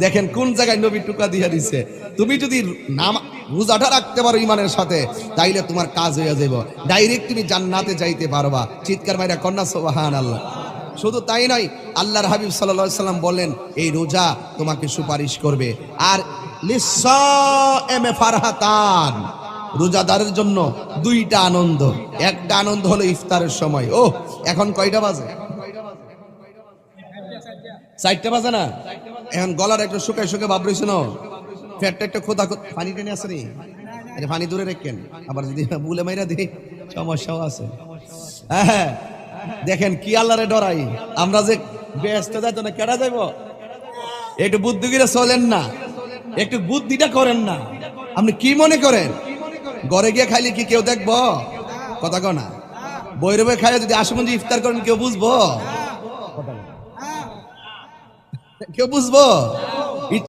দেখেন কোন জায়গায় নবী টুকা দিয়ে দিছে। তুমি যদি রোজাটা রাখতে পারো ইমানের সাথে, তাইলে তোমার কাজ হয়ে যাবে, ডাইরেক্ট তুমি জান্নাতে যাইতে পারবা। চিৎকার মাইরা কন্যা সুবহানাল্লাহ। শুধু তাই নয়, আল্লাহর হাবিব সাল্লাল্লাহু আলাইহি সাল্লাম বলেন এই রোজা তোমাকে সুপারিশ করবে। আর লিসাইমে ফারহাতান, রোজাদারের জন্য দুইটা আনন্দ। একটা আনন্দ হলো ইফতারের সময়। ও এখন কয়টা বাজে? 4টা বাজে না? এখন গলার একটু শুকায় শুকায় ভাব রয়েছে না, পেটটা একটু খোদা। পানি টেনে আছে নি? আরে পানি দূরে রেখেন, আবার যদি বুলে মাইরা দিই সমস্যাও আছে। হ্যাঁ দেখেন কি আল্লাহরে ডরাই আমরা, যে ব্যস্ত যাইতো না কেডা যাইব। একটু বুদ্ধি করে চলেন না, একটু বুদ্ধিটা করেন না। আপনি কি মনে করেন ঘরে গিয়ে খাইলে কি কেউ দেখবো? কথা কো না। বৈরবে খাইলে যদি আশুগঞ্জে ইফতার করেন কেউ বুঝবো? কেউ বুঝবো?